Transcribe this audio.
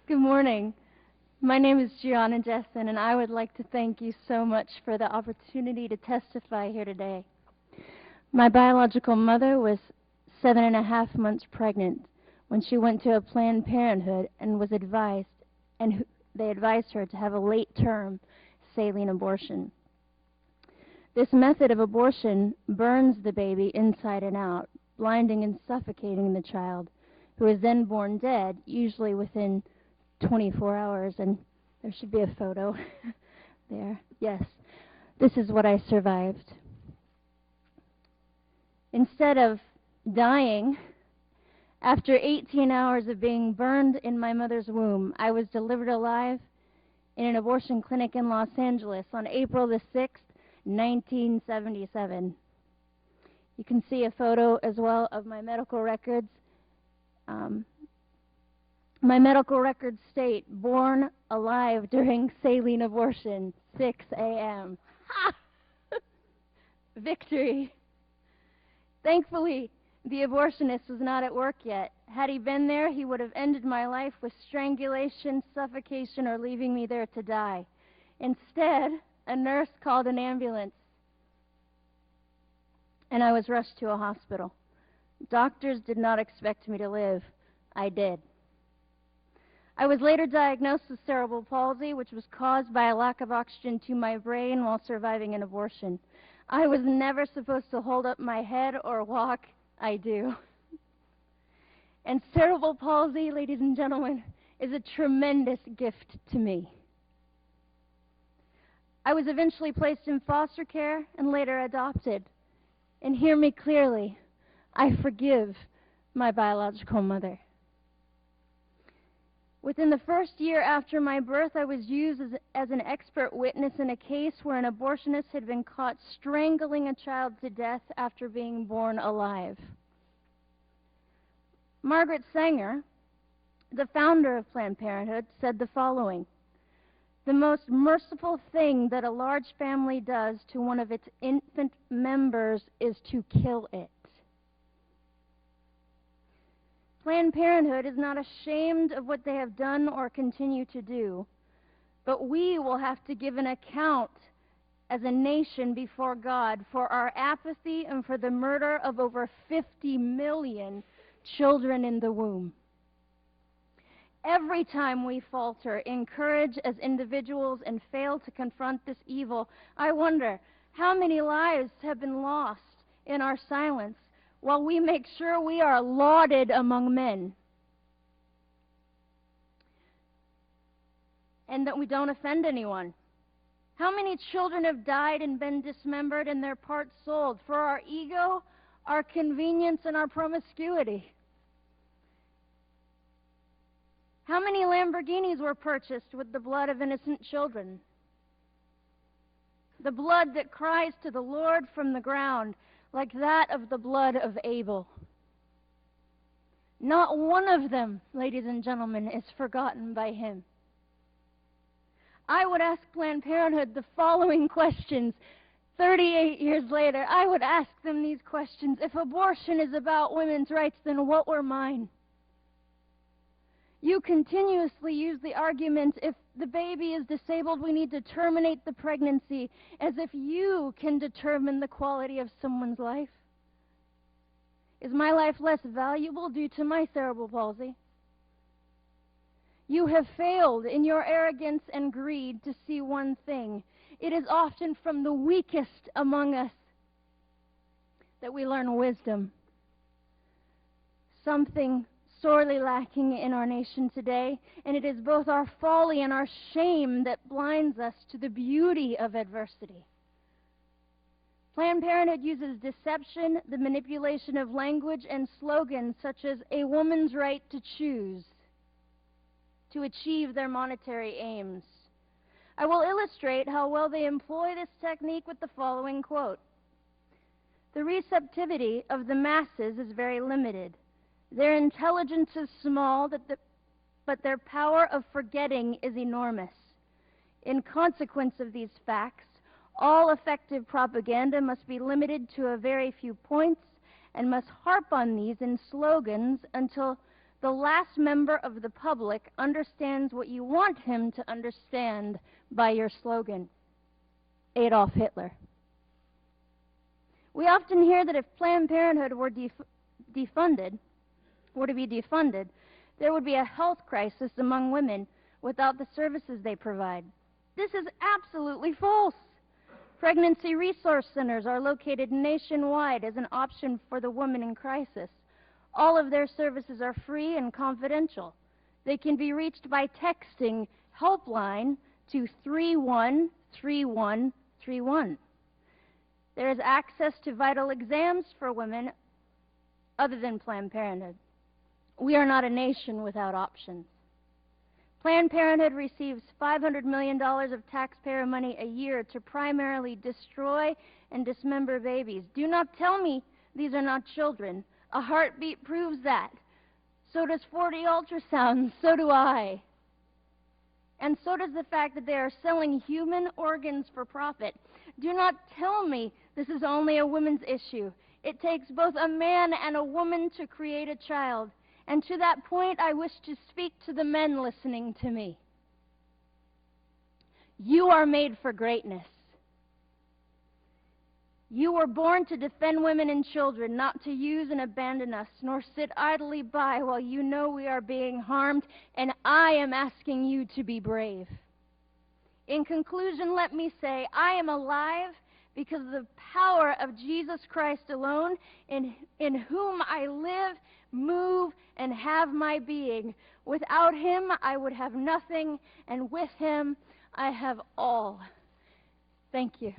Good morning. My name is Gianna Jessen, and I would like to thank you so much for the opportunity to testify here today. My biological mother was 7.5 months pregnant when she went to a Planned Parenthood and was advised, and they advised her to have a late-term saline abortion. This method of abortion burns the baby inside and out, blinding and suffocating the child, who is then born dead, usually within 24 hours. And there should be a photo there. Yes, this is what I survived. Instead of dying, after 18 hours of being burned in my mother's womb, I was delivered alive in an abortion clinic in Los Angeles on April the 6th, 1977. You can see a photo as well of my medical records. My medical records state, born alive during saline abortion, 6 a.m. Victory. Thankfully, the abortionist was not at work yet. Had he been there, he would have ended my life with strangulation, suffocation, or leaving me there to die. Instead, a nurse called an ambulance, and I was rushed to a hospital. Doctors did not expect me to live. I did. I was later diagnosed with cerebral palsy, which was caused by a lack of oxygen to my brain while surviving an abortion. I was never supposed to hold up my head or walk. I do. And cerebral palsy, ladies and gentlemen, is a tremendous gift to me. I was eventually placed in foster care and later adopted. And hear me clearly, I forgive my biological mother. Within the first year after my birth, I was used as an expert witness in a case where an abortionist had been caught strangling a child to death after being born alive. Margaret Sanger, the founder of Planned Parenthood, said the following: "The most merciful thing that a large family does to one of its infant members is to kill it." Planned Parenthood is not ashamed of what they have done or continue to do, but we will have to give an account as a nation before God for our apathy and for the murder of over 50 million children in the womb. Every time we falter in courage as individuals and fail to confront this evil, I wonder how many lives have been lost in our silence while we make sure we are lauded among men and that we don't offend anyone. How many children have died and been dismembered and their parts sold for our ego, our convenience, and our promiscuity? How many Lamborghinis were purchased with the blood of innocent children? The blood that cries to the Lord from the ground, like that of the blood of Abel. Not one of them, ladies and gentlemen, is forgotten by him. I would ask Planned Parenthood the following questions 38 years later. I would ask them these questions. If abortion is about women's rights, then what were mine? You continuously use the argument, if the baby is disabled, we need to terminate the pregnancy, as if you can determine the quality of someone's life. Is my life less valuable due to my cerebral palsy? You have failed in your arrogance and greed to see one thing. It is often from the weakest among us that we learn wisdom. Something sorely lacking in our nation today, and it is both our folly and our shame that blinds us to the beauty of adversity. Planned Parenthood uses deception, the manipulation of language, and slogans such as "a woman's right to choose" to achieve their monetary aims. I will illustrate how well they employ this technique with the following quote: "The receptivity of the masses is very limited. Their intelligence is small, but their power of forgetting is enormous. In consequence of these facts, all effective propaganda must be limited to a very few points and must harp on these in slogans until The last member of the public understands what you want him to understand by your slogan. Adolf Hitler. We often hear that if Planned Parenthood were to be defunded, there would be a health crisis among women without the services they provide. This is absolutely false. Pregnancy resource centers are located nationwide as an option for the woman in crisis. All of their services are free and confidential. They can be reached by texting helpline to 313131. There is access to vital exams for women other than Planned Parenthood. We are not a nation without options. Planned Parenthood receives $500 million of taxpayer money a year to primarily destroy and dismember babies. Do not tell me these are not children. A heartbeat proves that. So does 40 ultrasounds. So do I. And so does the fact that they are selling human organs for profit. Do not tell me this is only a women's issue. It takes both a man and a woman to create a child. And to that point, I wish to speak to the men listening to me. You are made for greatness. You were born to defend women and children, not to use and abandon us, nor sit idly by while you know we are being harmed, and I am asking you to be brave. In conclusion, let me say, I am alive because of the power of Jesus Christ alone, in whom I live, move, and have my being. Without him, I would have nothing, and with him, I have all. Thank you.